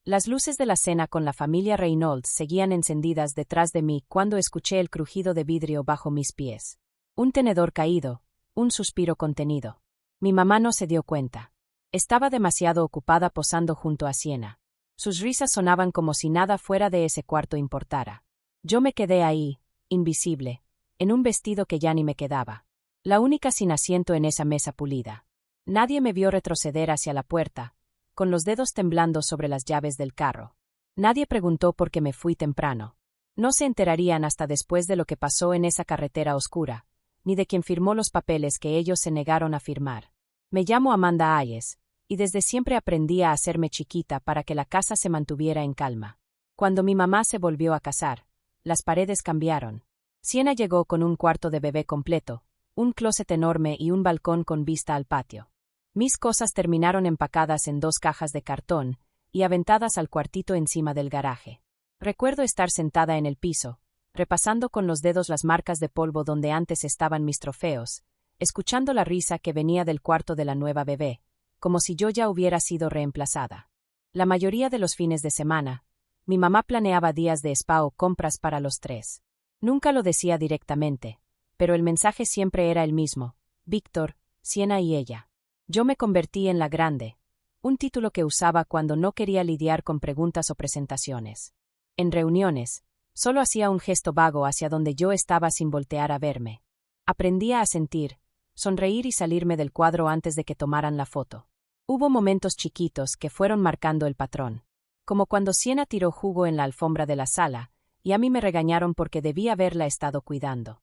Las luces de la cena con la familia Reynolds seguían encendidas detrás de mí cuando escuché el crujido de vidrio bajo mis pies. Un tenedor caído, un suspiro contenido. Mi mamá no se dio cuenta. Estaba demasiado ocupada posando junto a Siena. Sus risas sonaban como si nada fuera de ese cuarto importara. Yo me quedé ahí, invisible, en un vestido que ya ni me quedaba. La única sin asiento en esa mesa pulida. Nadie me vio retroceder hacia la puerta, con los dedos temblando sobre las llaves del carro. Nadie preguntó por qué me fui temprano. No se enterarían hasta después de lo que pasó en esa carretera oscura, ni de quien firmó los papeles que ellos se negaron a firmar. Me llamo Amanda Hayes, y desde siempre aprendí a hacerme chiquita para que la casa se mantuviera en calma. Cuando mi mamá se volvió a casar, las paredes cambiaron. Siena llegó con un cuarto de bebé completo, un closet enorme y un balcón con vista al patio. Mis cosas terminaron empacadas en 2 cajas de cartón y aventadas al cuartito encima del garaje. Recuerdo estar sentada en el piso, repasando con los dedos las marcas de polvo donde antes estaban mis trofeos, escuchando la risa que venía del cuarto de la nueva bebé, como si yo ya hubiera sido reemplazada. La mayoría de los fines de semana, mi mamá planeaba días de spa o compras para los 3. Nunca lo decía directamente, pero el mensaje siempre era el mismo: Víctor, Siena y ella. Yo me convertí en la grande, un título que usaba cuando no quería lidiar con preguntas o presentaciones. En reuniones, solo hacía un gesto vago hacia donde yo estaba sin voltear a verme. Aprendía a sentir, sonreír y salirme del cuadro antes de que tomaran la foto. Hubo momentos chiquitos que fueron marcando el patrón, como cuando Siena tiró jugo en la alfombra de la sala, y a mí me regañaron porque debía haberla estado cuidando.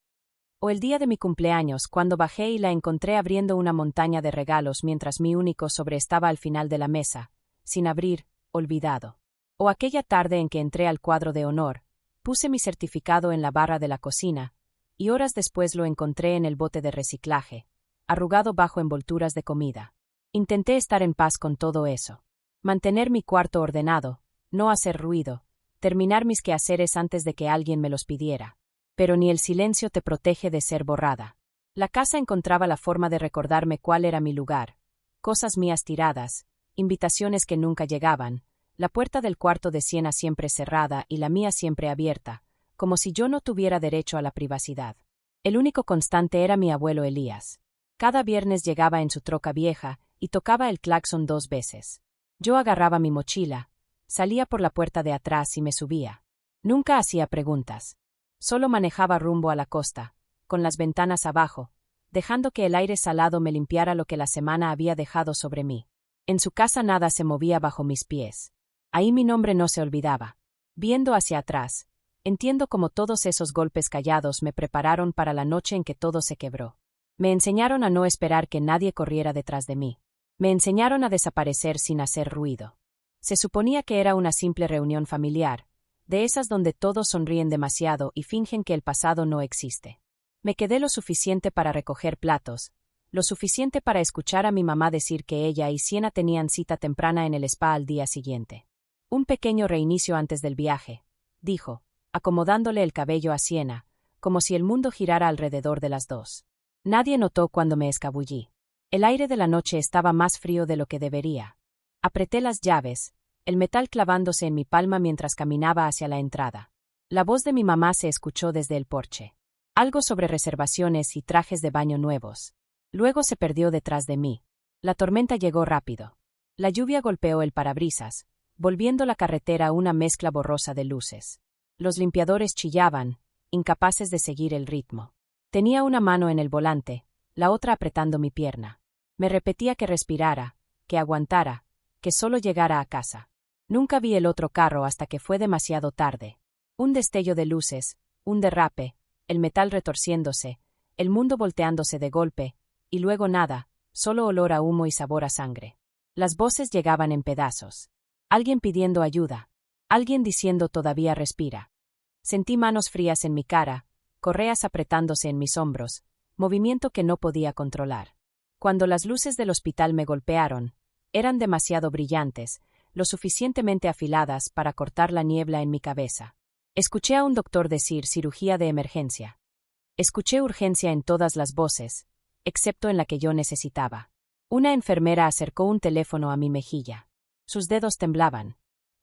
O el día de mi cumpleaños, cuando bajé y la encontré abriendo una montaña de regalos mientras mi único sobre estaba al final de la mesa, sin abrir, olvidado. O aquella tarde en que entré al cuadro de honor, puse mi certificado en la barra de la cocina, y horas después lo encontré en el bote de reciclaje, arrugado bajo envolturas de comida. Intenté estar en paz con todo eso. Mantener mi cuarto ordenado, no hacer ruido, terminar mis quehaceres antes de que alguien me los pidiera. Pero ni el silencio te protege de ser borrada. La casa encontraba la forma de recordarme cuál era mi lugar. Cosas mías tiradas, invitaciones que nunca llegaban, la puerta del cuarto de Siena siempre cerrada y la mía siempre abierta, como si yo no tuviera derecho a la privacidad. El único constante era mi abuelo Elías. Cada viernes llegaba en su troca vieja y tocaba el claxon 2 veces. Yo agarraba mi mochila, salía por la puerta de atrás y me subía. Nunca hacía preguntas. Solo manejaba rumbo a la costa, con las ventanas abajo, dejando que el aire salado me limpiara lo que la semana había dejado sobre mí. En su casa nada se movía bajo mis pies. Ahí mi nombre no se olvidaba. Viendo hacia atrás, entiendo cómo todos esos golpes callados me prepararon para la noche en que todo se quebró. Me enseñaron a no esperar que nadie corriera detrás de mí. Me enseñaron a desaparecer sin hacer ruido. Se suponía que era una simple reunión familiar, de esas donde todos sonríen demasiado y fingen que el pasado no existe. Me quedé lo suficiente para recoger platos, lo suficiente para escuchar a mi mamá decir que ella y Siena tenían cita temprana en el spa al día siguiente. Un pequeño reinicio antes del viaje, dijo, acomodándole el cabello a Siena, como si el mundo girara alrededor de las 2. Nadie notó cuando me escabullí. El aire de la noche estaba más frío de lo que debería. Apreté las llaves, el metal clavándose en mi palma mientras caminaba hacia la entrada. La voz de mi mamá se escuchó desde el porche. Algo sobre reservaciones y trajes de baño nuevos. Luego se perdió detrás de mí. La tormenta llegó rápido. La lluvia golpeó el parabrisas, volviendo la carretera una mezcla borrosa de luces. Los limpiadores chillaban, incapaces de seguir el ritmo. Tenía una mano en el volante, la otra apretando mi pierna. Me repetía que respirara, que aguantara, que solo llegara a casa. Nunca vi el otro carro hasta que fue demasiado tarde. Un destello de luces, un derrape, el metal retorciéndose, el mundo volteándose de golpe, y luego nada, solo olor a humo y sabor a sangre. Las voces llegaban en pedazos. Alguien pidiendo ayuda. Alguien diciendo todavía respira. Sentí manos frías en mi cara, correas apretándose en mis hombros, movimiento que no podía controlar. Cuando las luces del hospital me golpearon, eran demasiado brillantes, lo suficientemente afiladas para cortar la niebla en mi cabeza. Escuché a un doctor decir cirugía de emergencia. Escuché urgencia en todas las voces, excepto en la que yo necesitaba. Una enfermera acercó un teléfono a mi mejilla. Sus dedos temblaban.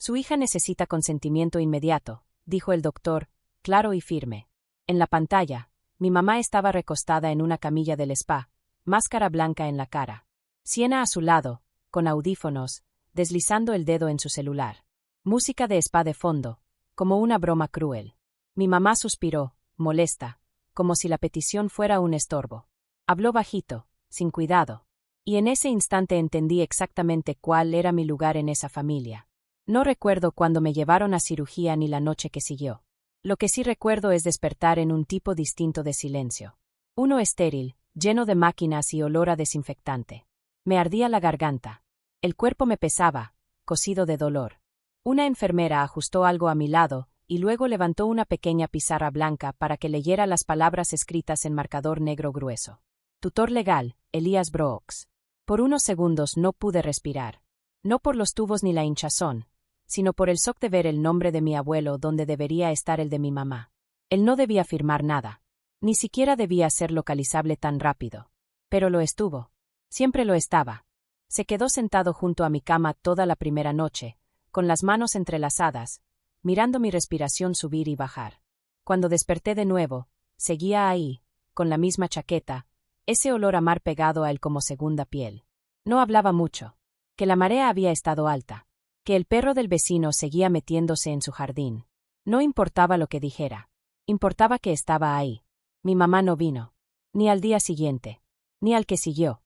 Su hija necesita consentimiento inmediato, dijo el doctor, claro y firme. En la pantalla, mi mamá estaba recostada en una camilla del spa, máscara blanca en la cara. Siena a su lado, con audífonos, deslizando el dedo en su celular. Música de spa de fondo, como una broma cruel. Mi mamá suspiró, molesta, como si la petición fuera un estorbo. Habló bajito, sin cuidado. Y en ese instante entendí exactamente cuál era mi lugar en esa familia. No recuerdo cuándo me llevaron a cirugía ni la noche que siguió. Lo que sí recuerdo es despertar en un tipo distinto de silencio. Uno estéril, lleno de máquinas y olor a desinfectante. Me ardía la garganta. El cuerpo me pesaba, cocido de dolor. Una enfermera ajustó algo a mi lado y luego levantó una pequeña pizarra blanca para que leyera las palabras escritas en marcador negro grueso. Tutor legal, Elías Brooks. Por unos segundos no pude respirar. No por los tubos ni la hinchazón, sino por el shock de ver el nombre de mi abuelo donde debería estar el de mi mamá. Él no debía firmar nada. Ni siquiera debía ser localizable tan rápido. Pero lo estuvo. Siempre lo estaba. Se quedó sentado junto a mi cama toda la primera noche, con las manos entrelazadas, mirando mi respiración subir y bajar. Cuando desperté de nuevo, seguía ahí, con la misma chaqueta, ese olor a mar pegado a él como segunda piel. No hablaba mucho. Que la marea había estado alta. Que el perro del vecino seguía metiéndose en su jardín. No importaba lo que dijera. Importaba que estaba ahí. Mi mamá no vino. Ni al día siguiente. Ni al que siguió.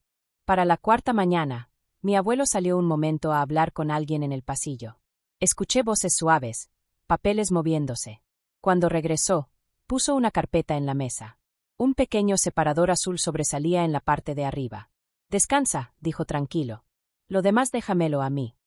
Para la cuarta mañana, mi abuelo salió un momento a hablar con alguien en el pasillo. Escuché voces suaves, papeles moviéndose. Cuando regresó, puso una carpeta en la mesa. Un pequeño separador azul sobresalía en la parte de arriba. Descansa, dijo tranquilo. Lo demás déjamelo a mí.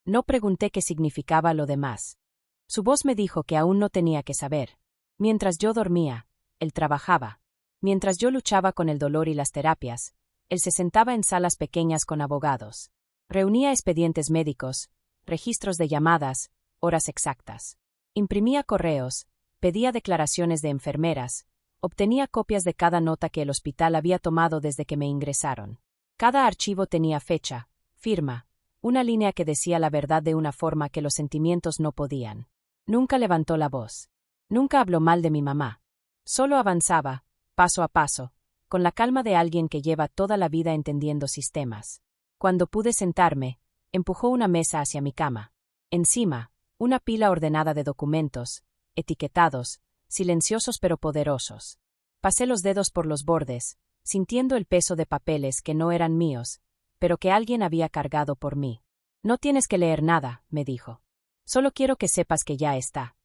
No pregunté qué significaba lo demás. Su voz me dijo que aún no tenía que saber. Mientras yo dormía, él trabajaba. Mientras yo luchaba con el dolor y las terapias, él se sentaba en salas pequeñas con abogados. Reunía expedientes médicos, registros de llamadas, horas exactas. Imprimía correos, pedía declaraciones de enfermeras, obtenía copias de cada nota que el hospital había tomado desde que me ingresaron. Cada archivo tenía fecha, firma, una línea que decía la verdad de una forma que los sentimientos no podían. Nunca levantó la voz. Nunca habló mal de mi mamá. Solo avanzaba, paso a paso, con la calma de alguien que lleva toda la vida entendiendo sistemas. Cuando pude sentarme, empujó una mesa hacia mi cama. Encima, una pila ordenada de documentos, etiquetados, silenciosos pero poderosos. Pasé los dedos por los bordes, sintiendo el peso de papeles que no eran míos, pero que alguien había cargado por mí. No tienes que leer nada, me dijo. Solo quiero que sepas que ya está.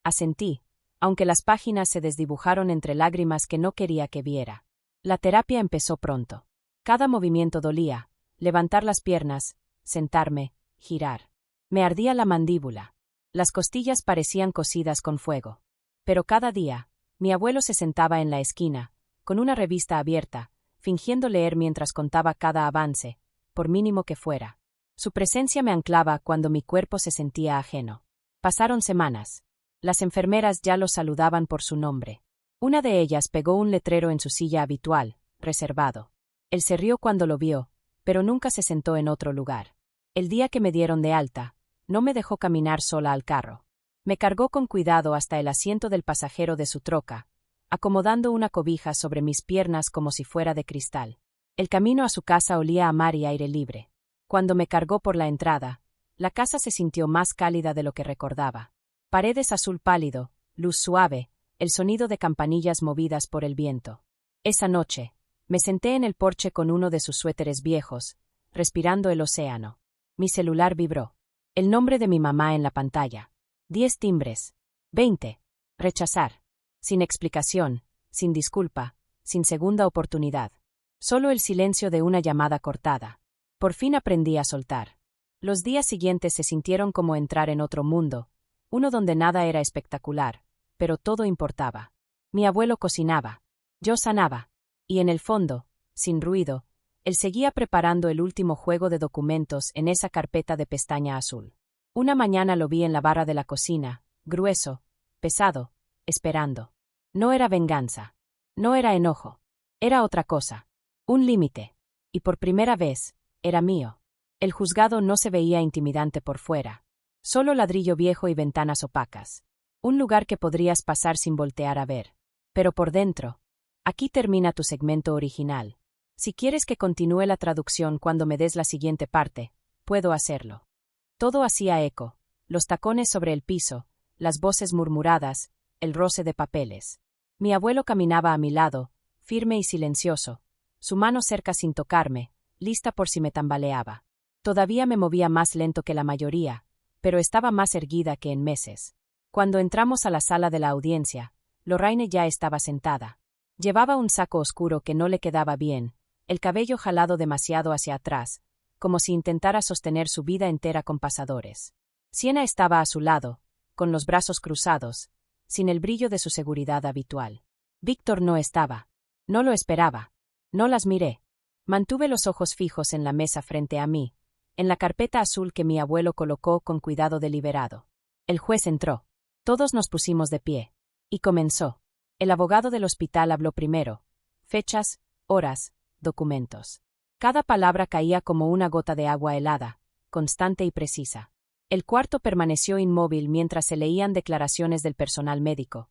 Asentí, aunque las páginas se desdibujaron entre lágrimas que no quería que viera. La terapia empezó pronto. Cada movimiento dolía, levantar las piernas, sentarme, girar. Me ardía la mandíbula. Las costillas parecían cocidas con fuego. Pero cada día, mi abuelo se sentaba en la esquina, con una revista abierta, fingiendo leer mientras contaba cada avance, por mínimo que fuera. Su presencia me anclaba cuando mi cuerpo se sentía ajeno. Pasaron semanas. Las enfermeras ya lo saludaban por su nombre. Una de ellas pegó un letrero en su silla habitual, reservado. Él se rió cuando lo vio, pero nunca se sentó en otro lugar. El día que me dieron de alta, no me dejó caminar sola al carro. Me cargó con cuidado hasta el asiento del pasajero de su troca, acomodando una cobija sobre mis piernas como si fuera de cristal. El camino a su casa olía a mar y aire libre. Cuando me cargó por la entrada, la casa se sintió más cálida de lo que recordaba. Paredes azul pálido, luz suave, el sonido de campanillas movidas por el viento. Esa noche, me senté en el porche con uno de sus suéteres viejos, respirando el océano. Mi celular vibró. El nombre de mi mamá en la pantalla. 10 timbres. 20. Rechazar. Sin explicación, sin disculpa, sin segunda oportunidad. Solo el silencio de una llamada cortada. Por fin aprendí a soltar. Los días siguientes se sintieron como entrar en otro mundo, uno donde nada era espectacular, pero todo importaba. Mi abuelo cocinaba. Yo sanaba. Y en el fondo, sin ruido, él seguía preparando el último juego de documentos en esa carpeta de pestaña azul. Una mañana lo vi en la barra de la cocina, grueso, pesado, esperando. No era venganza. No era enojo. Era otra cosa. Un límite. Y por primera vez, era mío. El juzgado no se veía intimidante por fuera. Solo ladrillo viejo y ventanas opacas. Un lugar que podrías pasar sin voltear a ver. Pero por dentro. Aquí termina tu segmento original. Si quieres que continúe la traducción cuando me des la siguiente parte, puedo hacerlo. Todo hacía eco. Los tacones sobre el piso, las voces murmuradas, el roce de papeles. Mi abuelo caminaba a mi lado, firme y silencioso, su mano cerca sin tocarme, lista por si me tambaleaba. Todavía me movía más lento que la mayoría, pero estaba más erguida que en meses. Cuando entramos a la sala de la audiencia, Lorraine ya estaba sentada. Llevaba un saco oscuro que no le quedaba bien, el cabello jalado demasiado hacia atrás, como si intentara sostener su vida entera con pasadores. Siena estaba a su lado, con los brazos cruzados, sin el brillo de su seguridad habitual. Víctor no estaba. No lo esperaba. No las miré. Mantuve los ojos fijos en la mesa frente a mí, en la carpeta azul que mi abuelo colocó con cuidado deliberado. El juez entró. Todos nos pusimos de pie. Y comenzó. El abogado del hospital habló primero. Fechas, horas, documentos. Cada palabra caía como una gota de agua helada, constante y precisa. El cuarto permaneció inmóvil mientras se leían declaraciones del personal médico.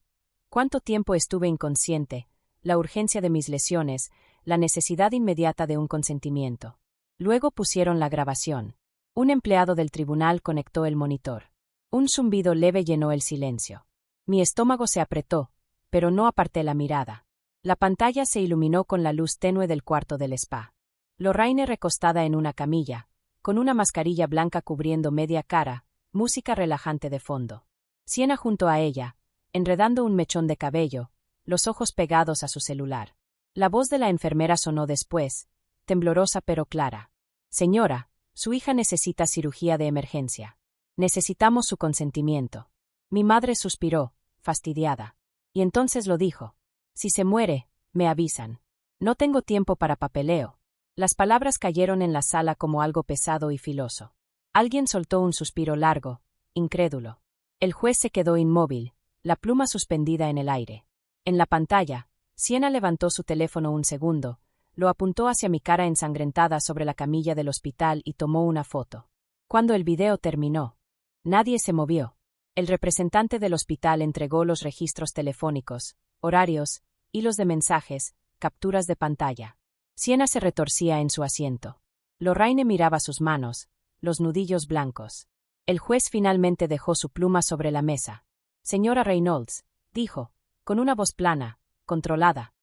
¿Cuánto tiempo estuve inconsciente? La urgencia de mis lesiones, la necesidad inmediata de un consentimiento. Luego pusieron la grabación. Un empleado del tribunal conectó el monitor. Un zumbido leve llenó el silencio. Mi estómago se apretó, pero no aparté la mirada. La pantalla se iluminó con la luz tenue del cuarto del spa. Lorraine recostada en una camilla, con una mascarilla blanca cubriendo media cara, música relajante de fondo. Siena junto a ella, enredando un mechón de cabello, los ojos pegados a su celular. La voz de la enfermera sonó después, temblorosa pero clara. Señora, su hija necesita cirugía de emergencia. Necesitamos su consentimiento. Mi madre suspiró, fastidiada. Y entonces lo dijo. Si se muere, me avisan. No tengo tiempo para papeleo. Las palabras cayeron en la sala como algo pesado y filoso. Alguien soltó un suspiro largo, incrédulo. El juez se quedó inmóvil, la pluma suspendida en el aire. En la pantalla, Siena levantó su teléfono un segundo, lo apuntó hacia mi cara ensangrentada sobre la camilla del hospital y tomó una foto. Cuando el video terminó, nadie se movió. El representante del hospital entregó los registros telefónicos, horarios, hilos de mensajes, capturas de pantalla. Siena se retorcía en su asiento. Lorraine miraba sus manos, los nudillos blancos. El juez finalmente dejó su pluma sobre la mesa. Señora Reynolds, dijo, con una voz plana, controlada.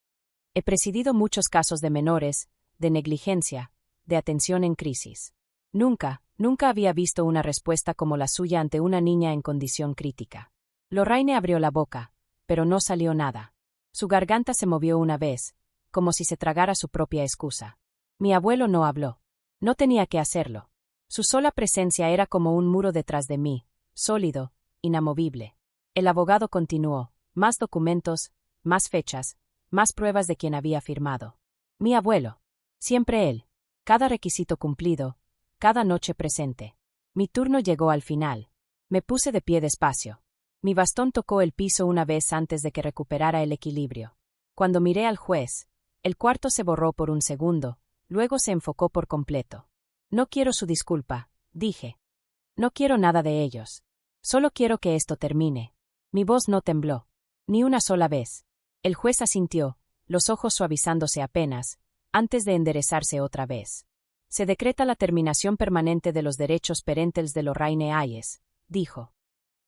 He presidido muchos casos de menores, de negligencia, de atención en crisis. Nunca había visto una respuesta como la suya ante una niña en condición crítica. Lorraine abrió la boca, pero no salió nada. Su garganta se movió una vez, como si se tragara su propia excusa. Mi abuelo no habló. No tenía que hacerlo. Su sola presencia era como un muro detrás de mí, sólido, inamovible. El abogado continuó. Más documentos, más fechas, más pruebas de quien había firmado. Mi abuelo. Siempre él. Cada requisito cumplido, cada noche presente. Mi turno llegó al final. Me puse de pie despacio. Mi bastón tocó el piso una vez antes de que recuperara el equilibrio. Cuando miré al juez, el cuarto se borró por un segundo, luego se enfocó por completo. No quiero su disculpa, dije. No quiero nada de ellos. Solo quiero que esto termine. Mi voz no tembló. Ni una sola vez. El juez asintió, los ojos suavizándose apenas, antes de enderezarse otra vez. Se decreta la terminación permanente de los derechos parentales de Lorraine Hayes, dijo.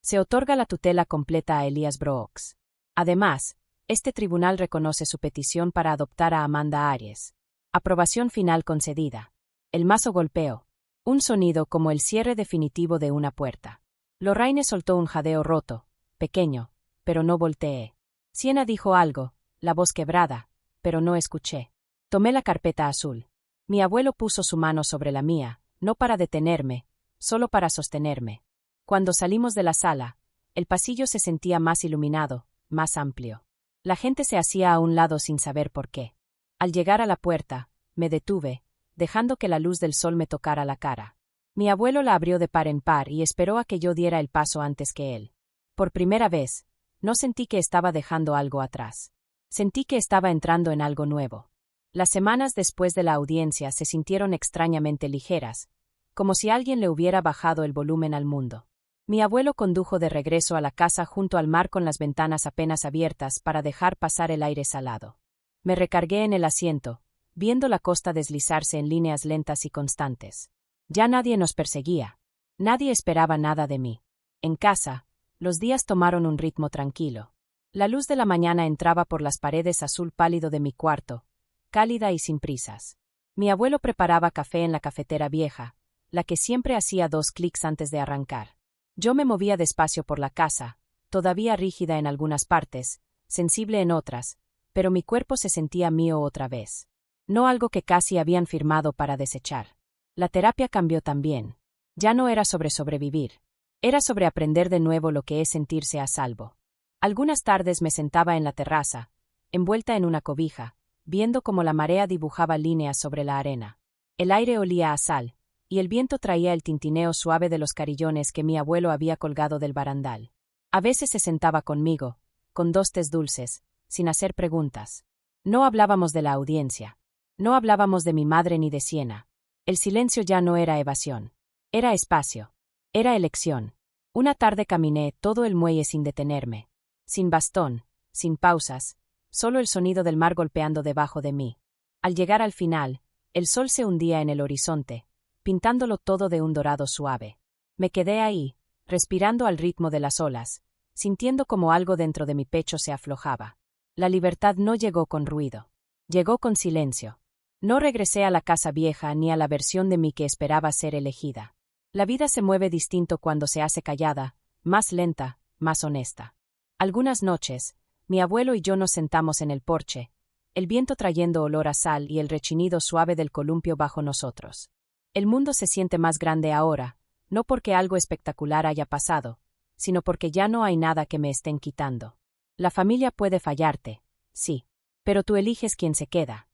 Se otorga la tutela completa a Elias Brooks. Además, este tribunal reconoce su petición para adoptar a Amanda Aries. Aprobación final concedida. El mazo golpeó. Un sonido como el cierre definitivo de una puerta. Lorraine soltó un jadeo roto, pequeño, pero no volteé. Siena dijo algo, la voz quebrada, pero no escuché. Tomé la carpeta azul. Mi abuelo puso su mano sobre la mía, no para detenerme, solo para sostenerme. Cuando salimos de la sala, el pasillo se sentía más iluminado, más amplio. La gente se hacía a un lado sin saber por qué. Al llegar a la puerta, me detuve, dejando que la luz del sol me tocara la cara. Mi abuelo la abrió de par en par y esperó a que yo diera el paso antes que él. Por primera vez, no sentí que estaba dejando algo atrás. Sentí que estaba entrando en algo nuevo. Las semanas después de la audiencia se sintieron extrañamente ligeras, como si alguien le hubiera bajado el volumen al mundo. Mi abuelo condujo de regreso a la casa junto al mar con las ventanas apenas abiertas para dejar pasar el aire salado. Me recargué en el asiento, viendo la costa deslizarse en líneas lentas y constantes. Ya nadie nos perseguía. Nadie esperaba nada de mí. En casa, los días tomaron un ritmo tranquilo. La luz de la mañana entraba por las paredes azul pálido de mi cuarto, cálida y sin prisas. Mi abuelo preparaba café en la cafetera vieja, la que siempre hacía 2 clics antes de arrancar. Yo me movía despacio por la casa, todavía rígida en algunas partes, sensible en otras, pero mi cuerpo se sentía mío otra vez. No algo que casi habían firmado para desechar. La terapia cambió también. Ya no era sobre sobrevivir. Era sobre aprender de nuevo lo que es sentirse a salvo. Algunas tardes me sentaba en la terraza, envuelta en una cobija, viendo cómo la marea dibujaba líneas sobre la arena. El aire olía a sal, y el viento traía el tintineo suave de los carillones que mi abuelo había colgado del barandal. A veces se sentaba conmigo, con 2 tés dulces, sin hacer preguntas. No hablábamos de la audiencia. No hablábamos de mi madre ni de Siena. El silencio ya no era evasión. Era espacio. Era elección. Una tarde caminé todo el muelle sin detenerme. Sin bastón, sin pausas, solo el sonido del mar golpeando debajo de mí. Al llegar al final, el sol se hundía en el horizonte, pintándolo todo de un dorado suave. Me quedé ahí, respirando al ritmo de las olas, sintiendo como algo dentro de mi pecho se aflojaba. La libertad no llegó con ruido. Llegó con silencio. No regresé a la casa vieja ni a la versión de mí que esperaba ser elegida. La vida se mueve distinto cuando se hace callada, más lenta, más honesta. Algunas noches, mi abuelo y yo nos sentamos en el porche, el viento trayendo olor a sal y el rechinido suave del columpio bajo nosotros. El mundo se siente más grande ahora, no porque algo espectacular haya pasado, sino porque ya no hay nada que me estén quitando. La familia puede fallarte, sí, pero tú eliges quién se queda.